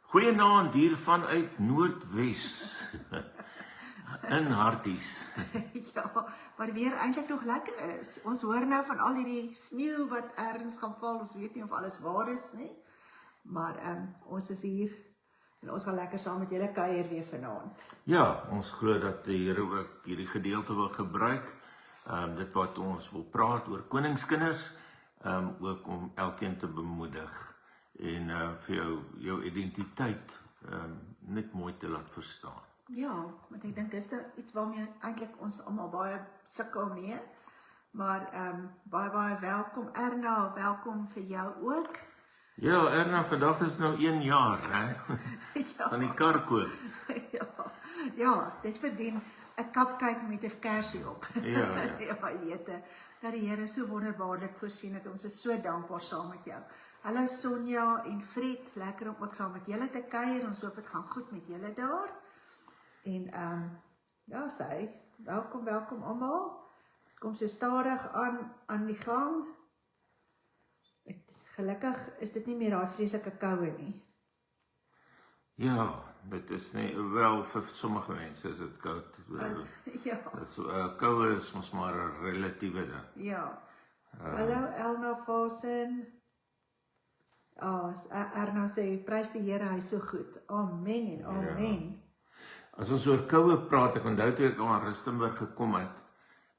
Goeienaand hier vanuit Noordwes in Harties. Ja, maar weer eintlik nog lekker is. Ons hoor nou van al hierdie sneeu wat ergens gaan val, ons weet nie of alles waar is nie. Maar ons is hier en ons gaan lekker saam met julle kuier weer vanaand. Ja, ons glo dat die Here ook hierdie gedeelte wil gebruik. Dit wat ons wil praat oor koningskinders, ook om elkeen te bemoedig en vir jou identiteit net mooi te laat verstaan. Ja, want ek dink dis iets waarmee eintlik ons almal baie sukkel mee. Maar baie welkom Erna, welkom vir jou ook. Ja, Erna, vandag is nou 1 jaar, hè? Ja. Van die kar koop. Ja, dit verdien 'n cupcake met 'n kersie op. Ja. Ja, jete. Dat die Here so wonderbaarlik voorsien het. Ons is so dankbaar saam met jou. Hallo Sonja en Fred, lekker om ook saam met julle te kuier. Ons hoop dit gaan goed met julle daar. En ja, sê, welkom almal. Ons kom so stadig aan die gang. Gelukkig is dit nie meer daai vreeslike koue nie. Ja, dit is nie, wel vir sommige mense is dit koud. Ja. Koue is ons maar 'n relatiewe ding. Ja. Hallo Elna Vasen. Erna sê, prys die Here, hy is so goed. Amen en amen. Ja. As ons oor koue praat, ek onthou toe ek aan Rustenburg gekom het,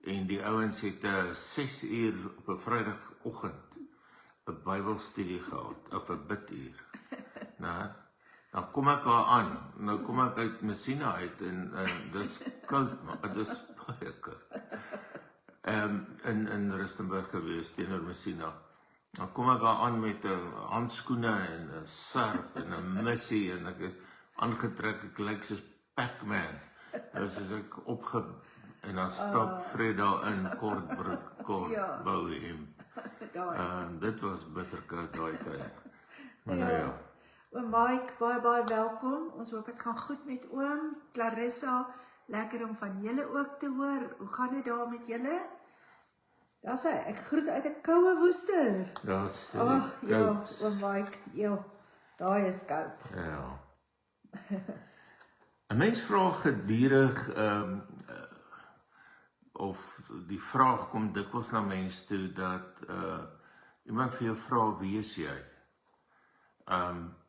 en die ouens het 6 uur op 'n Vrydagoggend 'n Bybelstudie gehad, of 'n biduur. Nou, dan kom ek daar aan, nou kom ek uit Messina uit, en dis koud, maar dit is baie koud. In Rustenburg gewees, teenoor Messina. Dan kom ek daar aan met handskoene en 'n sarp en 'n missie, en ek het aangetrek, ek lyk soos Pac-Man. Dus as ek en dan stap Fred daar in, kort broek, kort bouhemp. Dit was bitterkoud daai tyd. Maar nou ja. Oom Mike, baie welkom. Ons hoop dit gaan goed met oom. Clarissa, lekker om van julle ook te hoor. Hoe gaan dit daar met julle? Daar sê ek groet uit 'n koue Woester. Daar's ja, oom Mike, ja, daai is koud. Ja. 'n Mens vra gedurig, of die vraag kom dikwels na mense toe, dat iemand vir jou vra, wie is jy?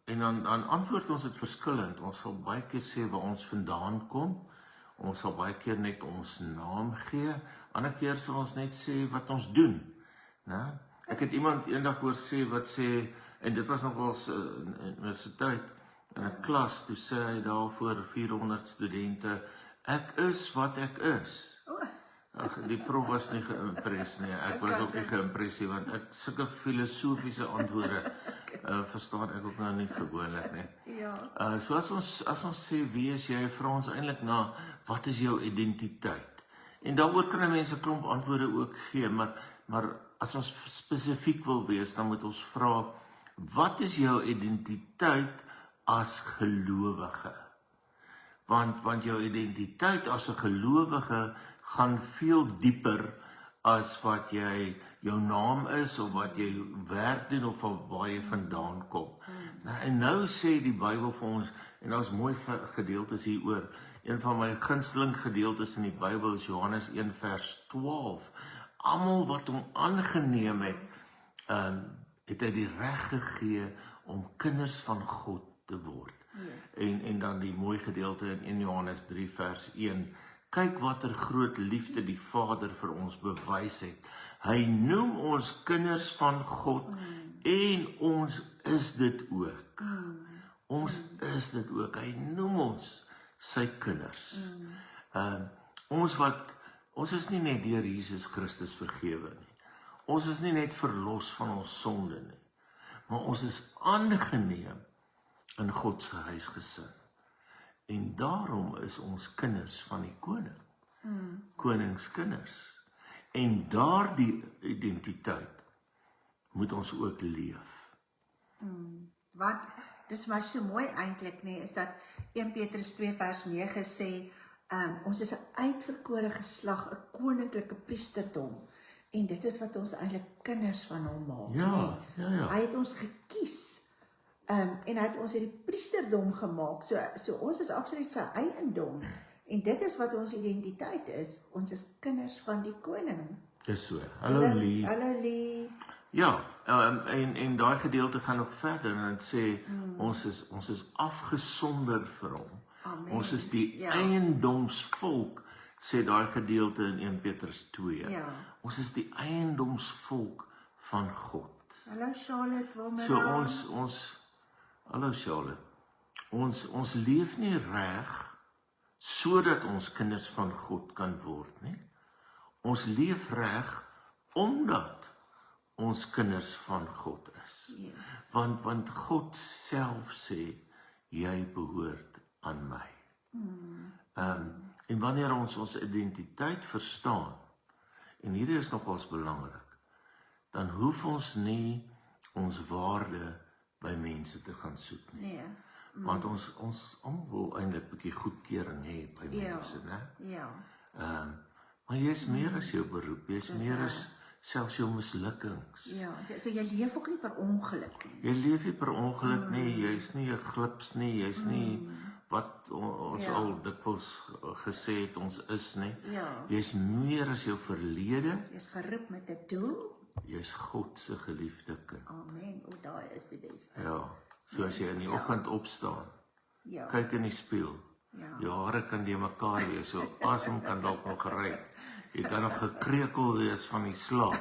En dan antwoord ons dit verskillend. Ons sal baie keer sê waar ons vandaan kom, ons sal baie keer net ons naam gee, ander keer sal ons net sê wat ons doen. Nou, ek het iemand eendag hoor sê, wat sê, en dit was nogal in universiteit, in 'n klas, toe sê hy daar voor 400 studente, ek is wat ek is. Ag, die prof was nie geïmpres nie, ek was ook nie geïmpres nie, want ek sulke filosofiese antwoorde verstaan ek ook nou nie gewoonlik nie. Ja. So as ons sê, wie is jy, vra ons eintlik na, wat is jou identiteit? En daaroor kan mense 'n klomp antwoorde ook gee, maar as ons spesifiek wil wees, dan moet ons vra, wat is jou identiteit as gelowige? Want jou identiteit as 'n gelowige gaan veel dieper as wat jou naam is, of wat jy werk doen, of waar jy vandaan kom. En nou sê die Bybel vir ons, en daar's mooi gedeeltes hieroor, een van my gunsteling gedeeltes in die Bybel is Johannes 1 vers 12. Almal wat hom aangeneem het, het hy die reg gegee om kinders van God te word. Yes. En dan die mooi gedeelte in 1 Johannes 3 vers 1. Kyk watter groot liefde die Vader vir ons bewys het. Hy noem ons kinders van God, en ons is dit ook. Ons is dit ook. Hy noem ons sy kinders. Ons is nie net deur Jesus Christus vergewe nie. Ons is nie net verlos van ons sonde nie. Maar ons is aangeneem in God se huisgesin. En daarom is ons kinders van die koning. Koningskinders. En daardie identiteit moet ons ook leef. Wat, dis my so mooi eintlik, nee, is dat 1 Petrus 2 vers 9 sê, ons is 'n uitverkore geslag, 'n koninklike priesterdom. En dit is wat ons eintlik kinders van hom maak. Ja. Hy het ons gekies En hy het ons hierdie priesterdom gemaak. So ons is absoluut sy eiendom. En dit is wat ons identiteit is. Ons is kinders van die koning. Dis so. Hallo Lee. Hallo Lee. Ja, en daai gedeelte gaan nog verder en dit sê ons is afgesonder vir hom. Amen. Ons is die eiendomsvolk, sê daai gedeelte in 1 Petrus 2. Ja. Ons is die eiendomsvolk van God. Hallo Charlotte, Wilmera. So hallo Charlotte. Ons leef nie reg sodat ons kinders van God kan word nie. Ons leef reg omdat ons kinders van God is. Yes. Want God self sê, jy behoort aan my. En wanneer ons identiteit verstaan, en hierdie is nogals belangrik, dan hoef ons nie ons waarde by mense te gaan soek nie. Nee. Want ons wil eintlik 'n bietjie goedkeuring hê by mense, né? Ja. Maar jy is meer as jou beroep, jy is meer as selfs jou mislukkings. Ja, so jy leef ook nie per ongeluk nie. Jy leef nie per ongeluk nie, jy's nie 'n glips nie, jy's nie wat ons al dikwels gesê het ons is nie. Ja. Jy's meer as jou verlede, Jy's geroep met 'n doel. jy's God se geliefde kind. Amen. O, daai is die beste. Ja, so as jy in die oggend opstaan, Ja. kyk in die spieël. Ja. Jou hare kan die mekaar wees, so asem kan dalk nog geruik. Jy kan nog gekrekel wees van die slaap.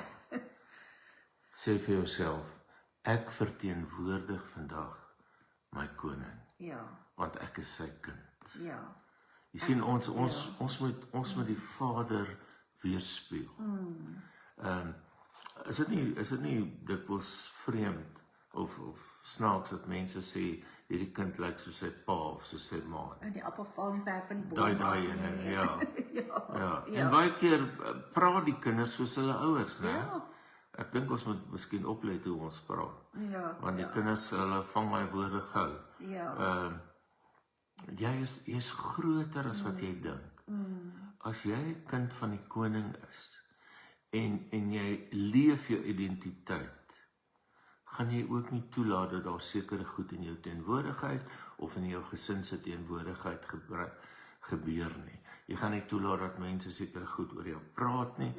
Sê vir jouself, ek verteenwoordig vandag my koning, Ja. want ek is sy kind. Ja. Jy sien ons moet die Vader weerspieël. Is dit nie dikwels vreemd of snaaks dat mense sê hierdie kind lyk soos sy pa of soos sy ma? En die appel val nie ver van die boom af Daai nie. ene, ja. Ja. En baie keer praat die kinders soos hulle ouers, né? Ja. Ek dink ons moet miskien oplet hoe ons praat. Ja. Want die kinders, hulle vang my woorde gou. Ja. Jy's groter as wat jy dink. As jy 'n kind van die koning is en jy leef jou identiteit, gaan jy ook nie toelaat dat daar sekere goed in jou teenwoordigheid of in jou gesin se teenwoordigheid gebeur nie. Jy gaan nie toelaat dat mense sekere goed oor jou praat nie.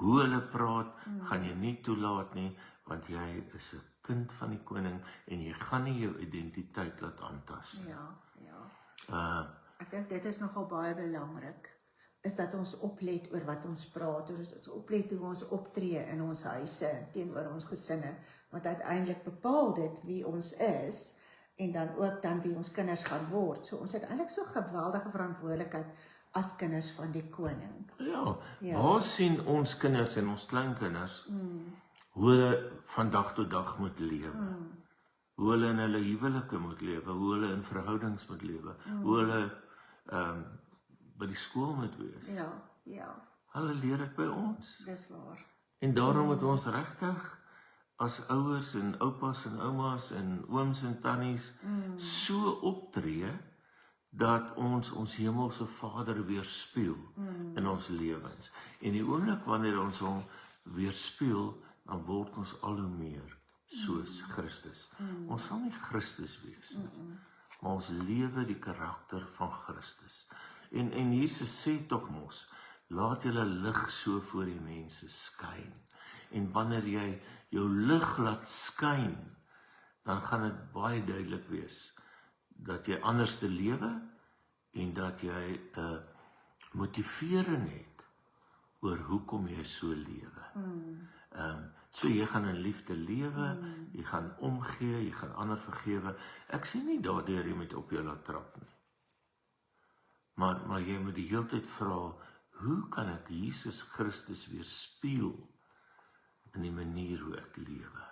Hoe hulle praat, gaan jy nie toelaat nie, want jy is 'n kind van die koning en jy gaan nie jou identiteit laat aantas nie. Ja. Ek dink dit is nogal baie belangrik, is dat ons oplet oor wat ons praat, ons oplet hoe ons optree in ons huise, teenoor ons gesinne, want uiteindelik bepaal dit wie ons is, en dan ook wie ons kinders gaan word. So ons het eintlik so 'n geweldige verantwoordelikheid as kinders van die koning. Ja, waar sien ons kinders en ons kleinkinders hoe hulle van dag tot dag moet lewe? Hoe hulle in hulle huwelike moet lewe, hoe hulle in verhoudings moet lewe, hoe hulle by die skool moet wees. Ja, Hulle leer dit by ons. dis waar. En daarom moet ons regtig as ouers en oupas en oumas en ooms en tannies so optree dat ons hemelse Vader weerspieël in ons lewens. En die oomblik wanneer ons hom weerspieël, dan word ons al hoe meer soos Christus. Ons sal nie Christus wees nie, maar ons lewe die karakter van Christus. En Jesus sê tog mos, laat julle lig so voor die mense skyn. En wanneer jy jou lig laat skyn, dan gaan dit baie duidelik wees dat jy anders te lewe en dat jy 'n motivering het oor hoekom jy so lewe. So jy gaan in liefde lewe, jy gaan omgee, jy gaan ander vergewe. Ek sê nie daardeur jy moet op jou laat trap nie. Maar jy moet die hele tyd vra, hoe kan ek Jesus Christus weerspieël in die manier hoe ek lewe?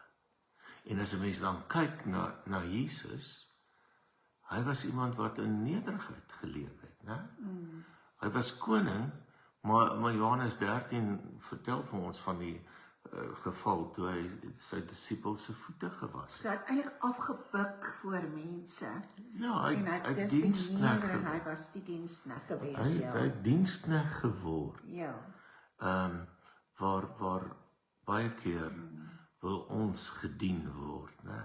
En as 'n mens dan kyk na Jesus, hy was iemand wat in nederigheid geleef het, né? Hy was koning, maar Johannes 13 vertel vir ons van die geval toe hy sy disippels se voete gewas het. So hy het eintlik afgebuk voor mense. Ja, En hy hy het diensknegt en hy geword. was die diensknegt gewees, Hy het diensknegt geword. Ja. Waar baie keer wil ons gedien word, né?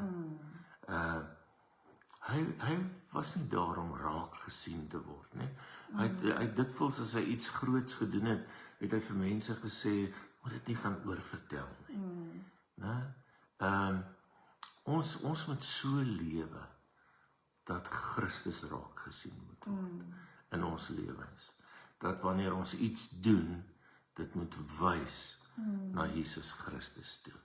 hy was nie daar om raak gesien te word, nie. Hy dikwels as hy iets groots gedoen het, het hy vir mense gesê, moet dit nie gaan oorvertel nie. Né? Ons moet so lewe, dat Christus raak gesien moet word in ons lewens. Dat wanneer ons iets doen, dit moet wys na Jesus Christus toe.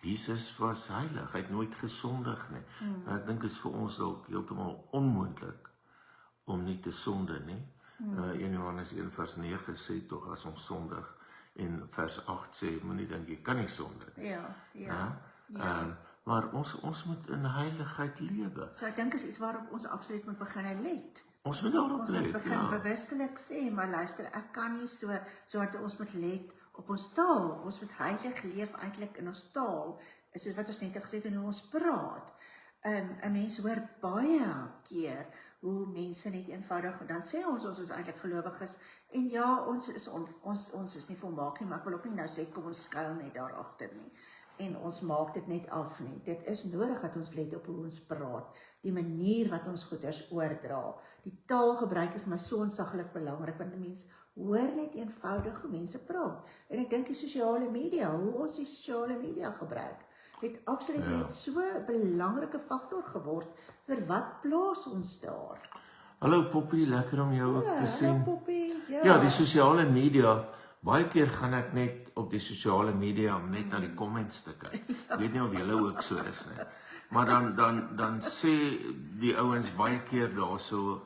Jesus was heilig, hy het nooit gesondig nie. Ek dink is vir ons dalk heeltemal onmoontlik om nie te sonde nie. 1 Johannes 1 vers 9 sê tog as ons sondig, en vers 8 sê, moenie dink jy kan nie sonde nie. Maar ons moet in heiligheid lewe. So ek dink is iets waarop ons absoluut moet begin let. Ons moet daarop Ons moet let, begin bewustelik sê, maar luister, ek kan nie so wat ons moet let op ons taal. Ons moet heilig leef eintlik in ons taal, is soos wat ons net gesê het in hoe ons praat. 'n Mens hoor baie keer hoe mense net eenvoudig, dan sê ons is eintlik gelowiges, en ja, ons is nie volmaak nie, maar ek wil ook nie nou sê, kom ons skuil net daar agter nie, en ons maak dit net af nie. Dit is nodig dat ons let op hoe ons praat, die manier wat ons goeders oordra. Die taalgebruik is my so ontsaglik belangrik, want die mens hoor net eenvoudig hoe mense praat. En ek dink die sosiale media, hoe ons die sosiale media gebruik, het absoluut net so 'n belangrike faktor geword vir wat plaas ons daar. Hallo Poppy, lekker om jou ook te sien. Hallo Poppy, Ja, die sosiale media, baie keer gaan ek net op die sosiale media om net na die comments te kyk. Ek weet nie of julle ook so is nie. Maar dan sê die ouens baie keer daarso,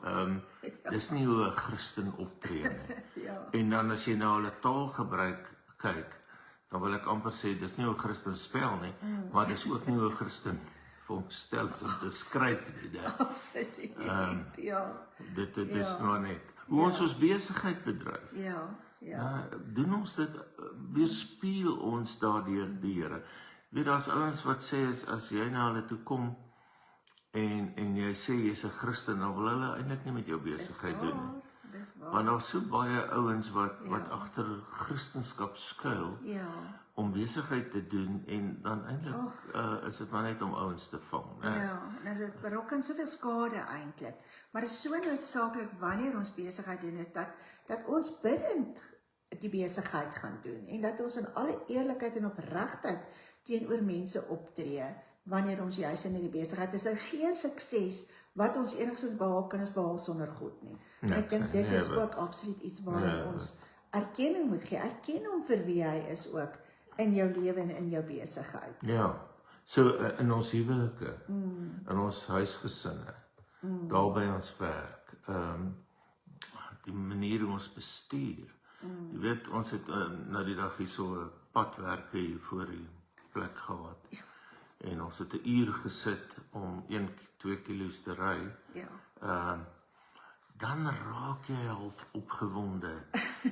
dis nie hoe 'n Christen optree nie. En dan as jy na hulle taalgebruik kyk, dan wil ek amper sê, dis nie hoe 'n Christen spel nie, maar dis ook nie hoe 'n Christen veronderstel is om te skryf nie. Absoluut, Dit is maar net. Hoe ons besigheid bedryf. Doen ons dit, weerspieël ons daardeur die Here. Weet, daar's ouens wat sê, as jy na hulle toe kom, en jy sê jy's 'n Christen, dan wil hulle eintlik nie met jou besigheid doen nie. Want daar's so baie ouens wat agter Christendom skuil, om besigheid te doen, en dan eintlik is dit maar net om ouens te vang. Nou dit berokken soveel skade eintlik. Maar dit is so noodsaaklik wanneer ons besigheid doen, is dat ons bidend die besigheid gaan doen, en dat ons in alle eerlikheid en opregtheid teenoor mense optree, wanneer ons juis in die besigheid is. Geen sukses wat ons enigstens behaal, kan ons behaal sonder God nie. Ek dink dit is ook absoluut iets waar ons erkenning moet gee. Erken hom vir wie hy is ook in jou lewe en in jou besigheid. Ja, so in ons huwelike, in ons huisgesinne, daar by ons werk, die manier hoe ons bestuur. Jy weet, ons het nou die dag hier so 'n padwerke hier voor die plek gehad. En ons het 'n uur gesit om 1-2 kilo's te ry. Dan raak jy half opgewonde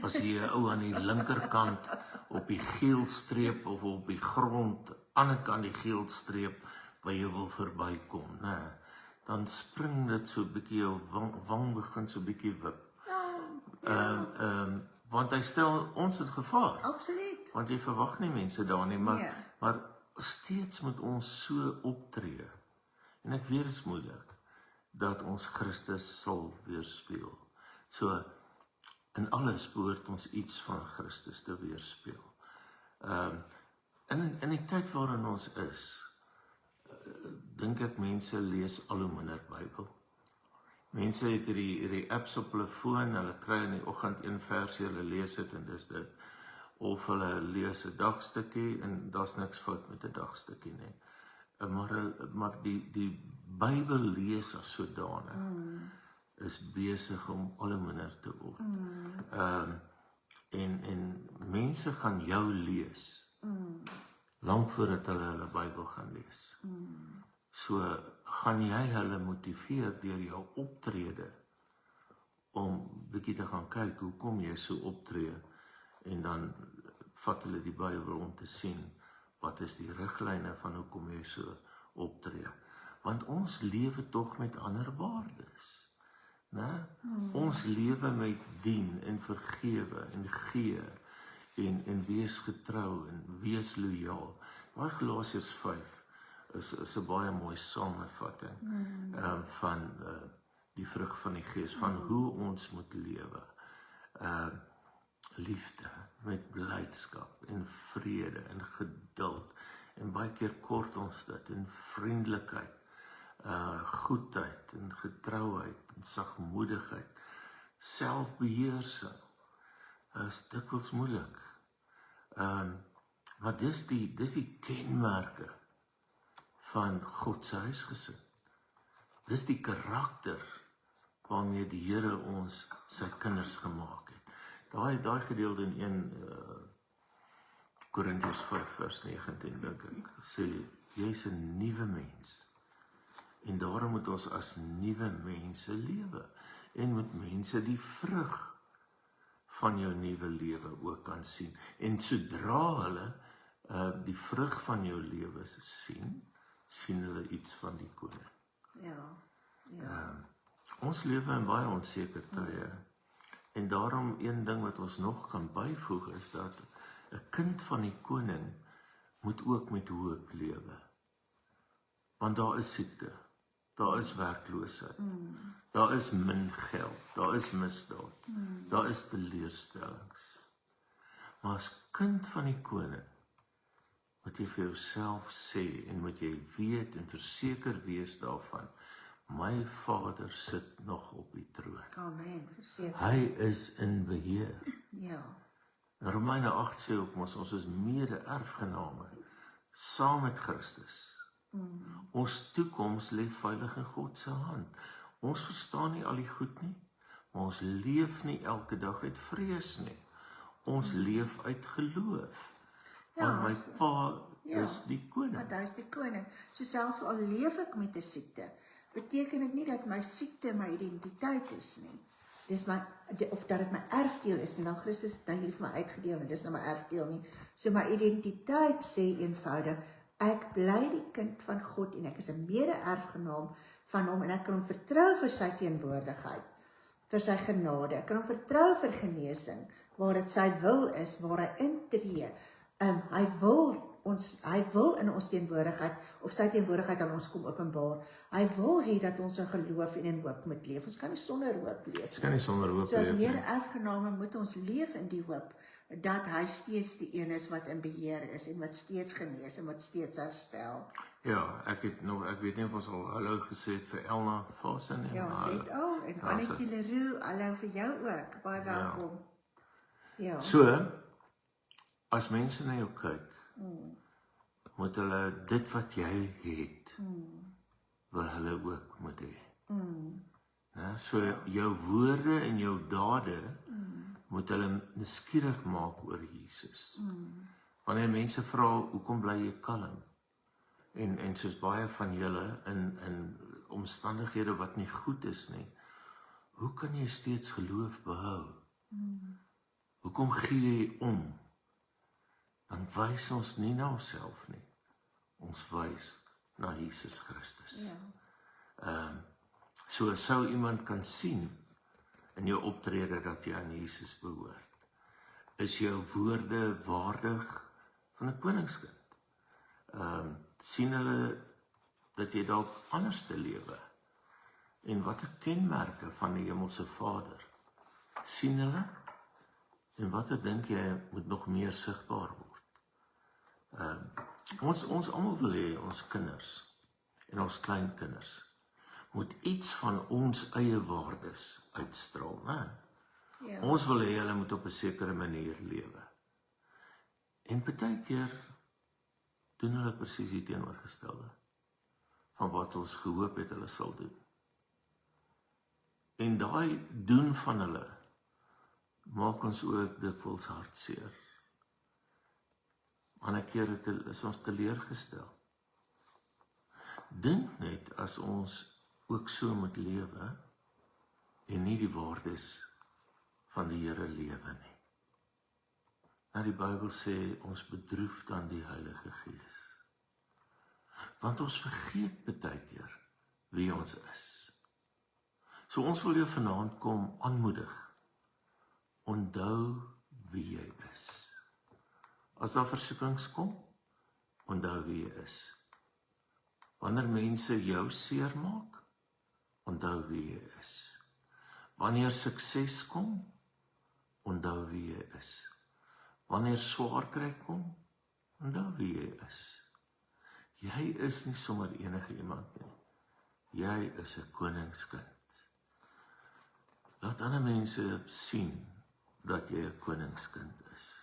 as jy 'n ou aan die linkerkant op die geelstreep of op die grond, ander kant die geelstreep waar jy wil verbykom, né? Dan spring dit so 'n bietjie, jou wang begin so 'n bietjie wip. Want hy stel ons in gevaar. Absoluut. Want jy verwag nie mense daar nie, maar steeds moet ons so optree. En ek weet is moeilik dat ons Christus sal weerspieël. So in alles behoort ons iets van Christus te weerspieël. In die tyd waarin ons is, dink ek mense lees al hoe minder Bybel. Mense het hierdie apps op hulle foon, hulle kry in die oggend een versie, hulle lees dit en dis dit. Of hulle lees 'n dagstukkie en daar's niks fout met 'n dagstukkie nie. Maar die Bybel lees as sodanig is besig om al hoe minder te word. En mense gaan jou lees lank voordat hulle Bybel gaan lees. So gaan jy hulle motiveer deur jou optrede om bietjie te gaan kyk hoekom jy so optree, en dan vat hulle die Bybel om te sien wat is die riglyne van hoekom jy so optree. Want ons lewe tog met ander waardes, né? Ons lewe met dien en vergewe en gee en wees getrou en wees lojaal. Daai Galasiërs 5 is 'n baie mooi samevatting van die vrug van die Gees, van hoe ons moet lewe. Liefde, met blydskap en vrede en geduld, en baie keer kort ons dit, en vriendelikheid, goedheid en getrouheid en sagmoedigheid, selfbeheersing, is dikwels moeilik. Maar dis die kenmerke van God se huisgesin. Dis die karakter waarmee die Here ons sy kinders gemaak het. Daai gedeelte in 1 Korintiërs 5 vers 19 dink ek, sê jy's 'n nuwe mens. En daarom moet ons as nuwe mense lewe. En moet mense die vrug van jou nuwe lewe ook kan sien. En sodra hulle die vrug van jou lewe sien hulle iets van die koning. Ja. Ons lewe in baie onseker tye. En daarom een ding wat ons nog kan byvoeg is dat 'n kind van die koning moet ook met hoop lewe. Want daar is siekte, daar is werkloosheid, daar is min geld, daar is misdaad, daar is teleurstellings. Maar as kind van die koning moet jy vir jouself sê en moet jy weet en verseker wees daarvan, my Vader sit nog op die troon. Amen, verseker. Hy is in beheer. Ja. Romeine 8 sê ook ons is mede-erfgename saam met Christus. Ons toekoms lê veilig in God se hand. Ons verstaan nie al die goed nie, maar ons leef nie elke dag uit vrees nie. Ons leef uit geloof. Want my Pa is die koning. Want hy is die koning. So selfs al leef ek met 'n siekte, beteken dit nie dat my siekte my identiteit is nie. Dis of dat dit my erfdeel is nie, want Christus het hier vir my uitgedeel en dis nou my erfdeel nie. So my identiteit sê eenvoudig, ek bly die kind van God en ek is 'n mede-erfgenaam van hom en ek kan hom vertrou vir sy teenwoordigheid, vir sy genade. Ek kan hom vertrou vir genesing, waar dit sy wil is, waar hy intree. Hy wil in ons teenwoordigheid, of sy teenwoordigheid aan ons kom openbaar. Hy wil hê dat ons in geloof en in hoop moet leef. Ons kan nie sonder hoop leef. Ons kan nie sonder hoop So as leef nie. mede-erfgename moet ons leef in die hoop, dat hy steeds die een is wat in beheer is, en wat steeds genees, en wat steeds herstel. Ja, ek weet nie of ons al hallo gesê het vir Elna Vasen nie. Ja, ons het al, en Annetjie Leroux, hallo vir jou ook, baie welkom. Ja. So, as mense na jou kyk, moet hulle dit wat jy het, wil hulle ook moet hê. So jou woorde en jou dade moet hulle nuuskierig maak oor Jesus. Wanneer mense vra, hoekom bly jy kalm? En soos baie van julle in omstandighede wat nie goed is nie, hoe kan jy steeds geloof behou? Hoekom gee jy om? Dan wys ons nie na onsself nie. Ons wys na Jesus Christus. So sou iemand kan sien in jou optrede dat jy aan Jesus behoort. Is jou woorde waardig van 'n koningskind? Sien hulle dat jy dalk anders te lewe? En watter kenmerke van die hemelse Vader sien hulle? En watter dink jy moet nog meer sigbaar word? Ons almal wil hê ons kinders en ons kleinkinders moet iets van ons eie waardes uitstraal, né? Ja. Ons wil hê hulle moet op 'n sekere manier lewe. En baie keer doen hulle presies die teenoorgestelde van wat ons gehoop het hulle sal doen. En daai doen van hulle maak ons ook dikwels hartseer. Ander kere is ons teleurgestel. Dink net as ons ook so moet lewe en nie die waardes van die Here lewe nie. Nou die Bybel sê ons bedroef dan die Heilige Gees. Want ons vergeet baie keer wie ons is. So ons wil jou vanaand kom aanmoedig. Onthou wie jy is. As daar versoekings kom, onthou wie jy is. Wanneer mense jou seermaak, onthou wie jy is. Wanneer sukses kom, onthou wie jy is. Wanneer swaar kry kom, onthou wie jy is. Jy is nie sommer enige iemand nie. Jy is 'n koningskind. Laat ander mense sien dat jy 'n koningskind is.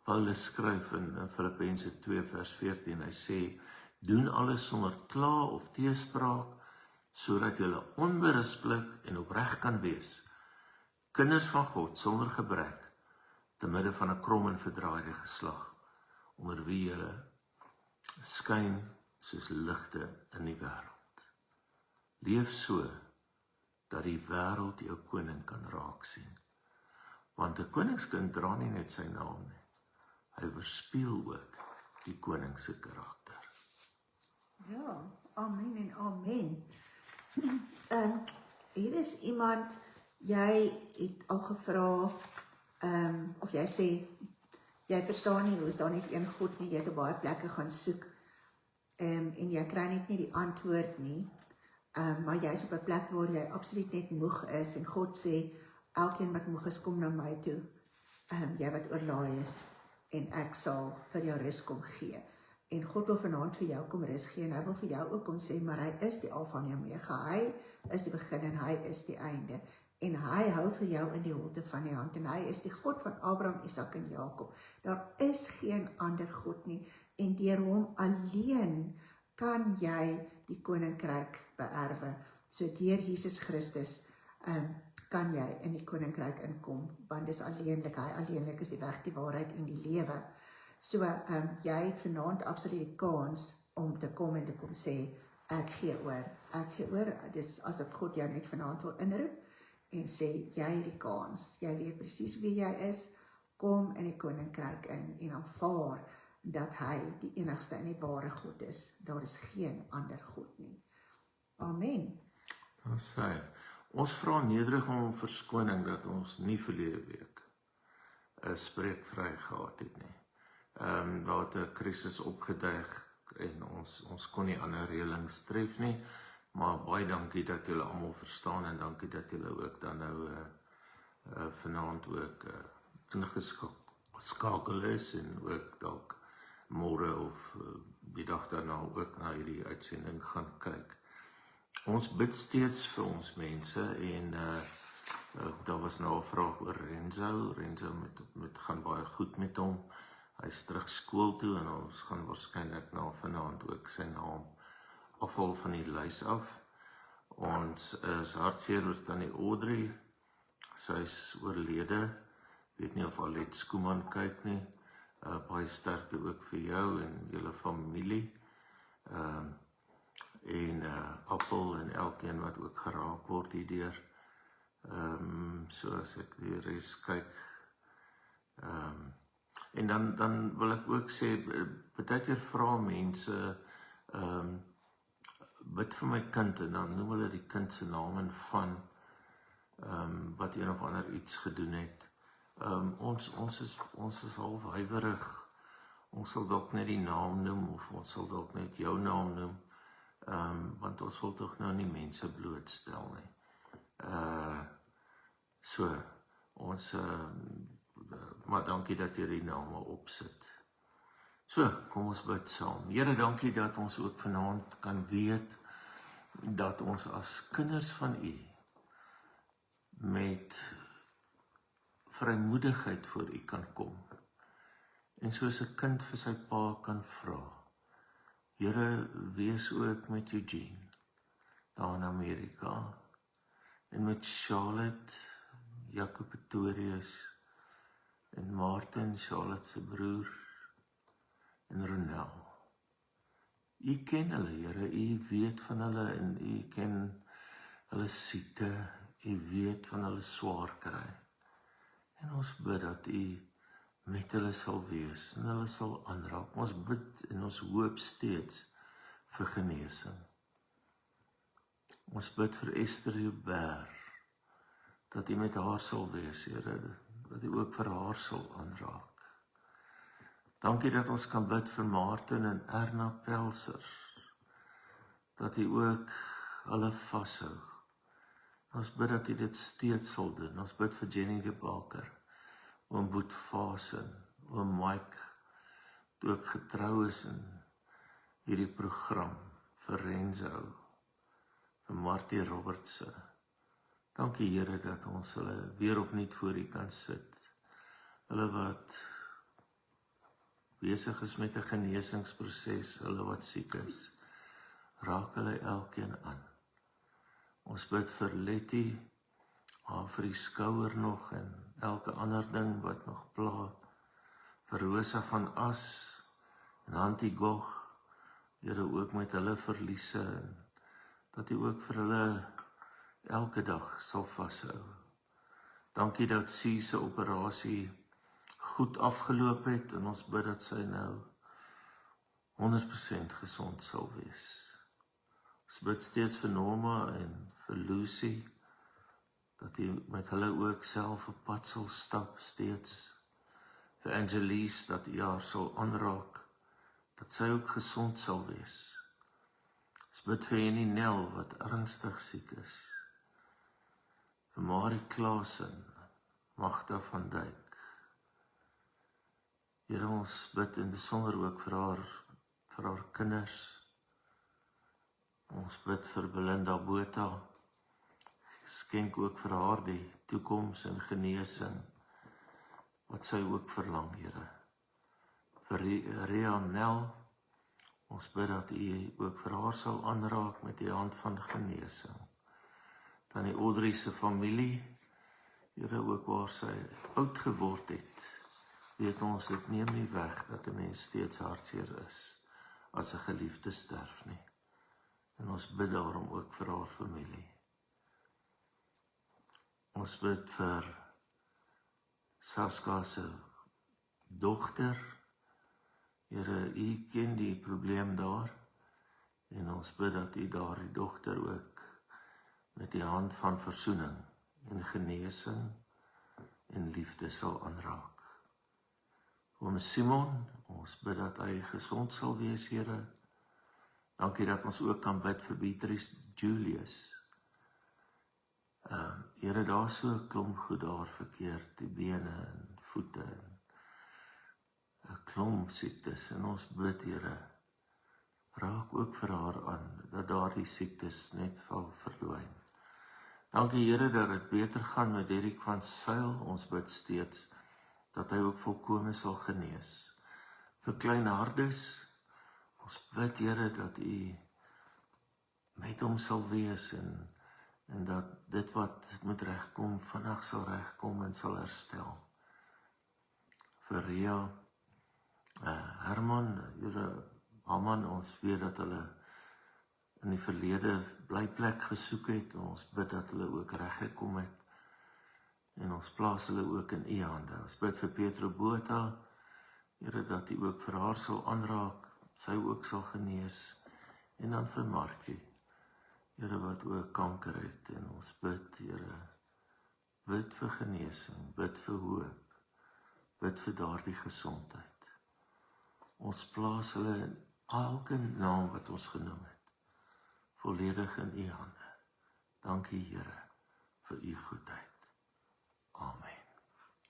Paulus skryf in Filippense 2 vers 14, hy sê, doen alles sonder kla of teespraak, sodat julle onberispelik en opreg kan wees, kinders van God sonder gebrek, te midde van 'n krom en verdraaide geslag, onder wie julle skyn soos ligte in die wêreld. Leef so, dat die wêreld jou koning kan raak sien. Want 'n koningskind dra nie net sy naam nie, hy weerspieël ook die koning se karakter. Ja, amen en amen. Hier is iemand, jy het al gevra, of jy sê, jy verstaan nie, hoe is daar net een God nie, jy het op baie plekke gaan soek, en jy kry net nie die antwoord nie, maar jy is op 'n plek waar jy absoluut net moeg is, en God sê, elkeen wat moeg is, kom na my toe, jy wat oorlaai is, en ek sal vir jou rus kom gee. En God wil vanaand vir jou kom rus gee, en hy wil vir jou ook kom sê, maar hy is die Alfa en die Omega, hy is die begin en hy is die einde, en hy hou vir jou in die holte van die hand, en hy is die God van Abraham, Isak en Jakob. Daar is geen ander God nie, en deur hom alleen kan jy die koninkryk beerwe. So deur Jesus Christus kan jy in die koninkryk inkom, want dis alleenlik, hy alleenlik is die weg, die waarheid en die lewe. So jy het vanaand absoluut die kans om te kom en te kom sê, ek gee oor, dis asof God jou net vanaand wil inroep, en sê, jy het die kans, jy weet presies wie jy is, kom in die koninkryk in, en aanvaar dat hy die enigste en die ware God is, daar is geen ander God nie. Amen. Dan sê hy, ons vra nederig om verskoning dat ons nie verlede week 'n spreekvry gehad het nie. Daar het 'n krisis opgeduig en ons kon nie ander reëlings tref nie, maar baie dankie dat julle almal verstaan en dankie dat julle ook dan nou vanaand ook ingeskakel is en ook dalk môre of die dag daarna ook na hierdie uitsending gaan kyk. Ons bid steeds vir ons mense en daar was nou 'n vraag oor Renzo met gaan baie goed met hom. Hy is terug skool toe en ons gaan waarskynlik na vanaand ook sy naam afval van die lys af. Ons is hartseer oor tannie Audrey. Sy is oorlede. Weet nie of Alet Skooman kyk nie. Baie sterkte ook vir jou en julle familie. En Appel en elkeen wat ook geraak word hierdeur. So as ek die res kyk. En dan wil ek ook sê, baie keer vra mense, bid vir my kind, en dan noem hulle die kind se naam en van, wat een of ander iets gedoen het. Ons is half huiwerig, ons sal dalk net die naam noem, of ons sal dalk net jou naam noem, want ons wil tog nou nie mense blootstel nie. So, ons, maar dankie dat jy die name opsit. So, kom ons bid saam. Here, dankie dat ons ook vanaand kan weet, dat ons as kinders van U, met vrymoedigheid voor U kan kom, en soos 'n kind vir sy pa kan vra, Here, wees ook met Eugene, daar in Amerika, en met Charlotte, Jacob Pretorius, en Martin, Charlotte se broer, en Ronel. U ken hulle, Here, U weet van hulle, en U ken hulle siekte, U weet van hulle swaar kry. En ons bid dat U met hulle sal wees, en hulle sal aanraak. Ons bid en ons hoop steeds vir genesing. Ons bid vir Esther Joubert, dat U met haar sal wees, Here, dat U ook vir haar sal aanraak. Dankie dat ons kan bid vir Martin en Erna Pelser, dat U ook hulle vashou. Ons bid dat U dit steeds sal doen. Ons bid vir Jenny de Baker, oom Boet Vasen, oom Mike, toe ook getrou is in hierdie program, vir Renzo, vir Martie Robertse. Dankie Here dat ons hulle weer opnuut voor U kan sit. Hulle wat besig is met 'n genesingsproses, hulle wat siek is, raak hulle elkeen aan. Ons bid vir Letty, haar vir die skouer nog en elke ander ding wat nog pla, vir Rosa van As en Antie Gog, Here ook met hulle verliese, en dat U ook vir hulle elke dag sal vashou. Dankie dat Sy se operasie goed afgeloop het, en ons bid dat sy nou 100% gesond sal wees. Ons bid steeds vir Norma en vir Lucy, dat U met hulle ook self op pad sal stap steeds. Vir Angelies, dat U haar sal aanraak, dat sy ook gesond sal wees. Ons bid vir Henny Nel, wat ernstig siek is. Vir Marie Klaasen, Magda van Dijk. Here, ons bid in besonder ook vir haar kinders. Ons bid vir Belinda Botha, skenk ook vir haar die toekoms en genesing, wat sy ook verlang, Here. Vir Ria Nel, ons bid dat U ook vir haar sal aanraak met die hand van genesing. Dan die Audrey se familie, Here, ook waar sy oud geword het, weet ons, dit neem nie weg dat 'n mens steeds hartseer is as 'n geliefde sterf nie. En ons bid daarom ook vir haar familie. Ons bid vir Saska se dogter. Here, U ken die probleem daar, en ons bid dat U daardie dogter ook met die hand van versoening en genesing en liefde sal aanraak. Oom Simon, ons bid dat hy gesond sal wees, Here. Dankie dat ons ook kan bid vir Beatrice Julius. Here, daar so 'n klomp goed daar verkeerd, die bene en voete en 'n klomp siektes, en ons bid, Here, raak ook vir haar aan, dat daardie siektes net sal verdwyn. Dankie, Here, dat dit beter gaan met Derek van Sail. Ons bid steeds dat hy ook volkome sal genees. Vir klein Hardes, ons bid, Here, dat U met hom sal wees, en dat dit wat moet regkom, vinnig sal regkom en sal herstel. Vir Ria, Herman, Here, Haman, ons weet dat hulle in die verlede blyplek gesoek het, en ons bid dat hulle ook reggekom het, en ons plaas hulle ook in U hande. Ons bid vir Petro Botha, Here, dat U ook vir haar sal aanraak, sy ook sal genees, en dan vir Markie, Here, wat ook kanker het, en ons bid, Here, bid vir genesing, bid vir hoop, bid vir daardie gesondheid. Ons plaas hulle in elke naam wat ons genoem het, volledig in U hande. Dankie, Here, vir U goedheid. Amen.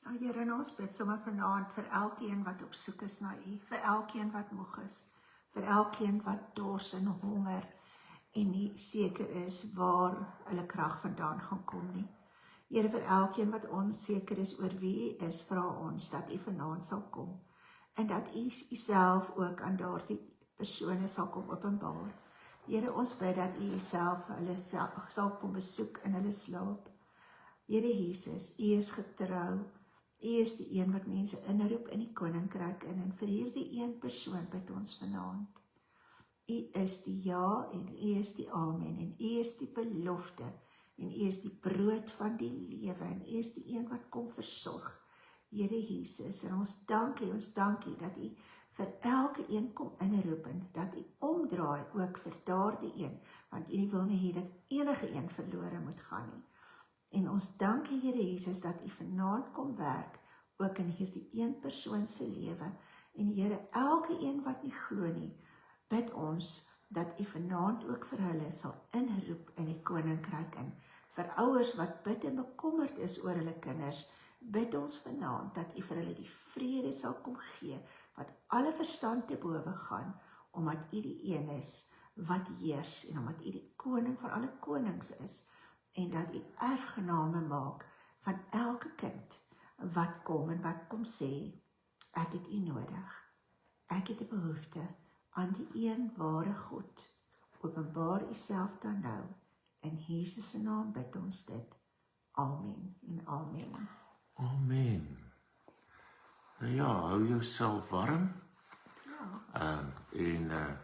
Ja, Here, en ons bid sommer vanaand vir elkeen wat op soek is na U, vir elkeen wat moeg is, vir elkeen wat dors en honger en nie seker is waar hulle krag vandaan gaan kom nie. Here, vir elkeen wat onseker is oor wie U is, vra ons dat U vanaand sal kom, en dat U self ook aan daardie persone sal kom openbaar. Here, ons bid dat U self hulle sal kom besoek in hulle slaap. Here Jesus, U is getrou, U is die een wat mense inroep in die koninkryk in, en vir hierdie een persoon bid ons vanaand. U is die ja, en U is die amen, en U is die belofte, en U is die brood van die lewe, en U is die een wat kom versorg. Here Jesus, en ons dankie dat U vir elke een kom inroep, en dat U omdraai ook vir daardie een, want U wil nie hê dat enige een verlore moet gaan nie. En ons dankie, Here Jesus, dat U vanaand kom werk, ook in hierdie een persoon se lewe, en Here, elke een wat nie glo nie, bid ons, dat U vanaand ook vir hulle sal inroep in die koninkryk in. Vir ouers wat bid en bekommerd is oor hulle kinders, bid ons vanaand dat U vir hulle die vrede sal kom gee, wat alle verstand te bowe gaan, omdat U die een is wat heers, en omdat U die koning van alle konings is, en dat U erfgename maak van elke kind wat kom en wat kom sê, ek het U nodig, ek het 'n behoefte aan die een ware God, openbaar U self dan nou, in Jesus se naam bid ons dit, amen en amen. Amen. Nou ja, hou jouself warm, Ja,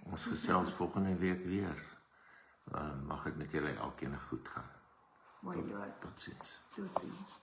ons gesels volgende week weer. Mag dit met julle elkeen goed gaan. mooi Lord, Totsiens. totsiens.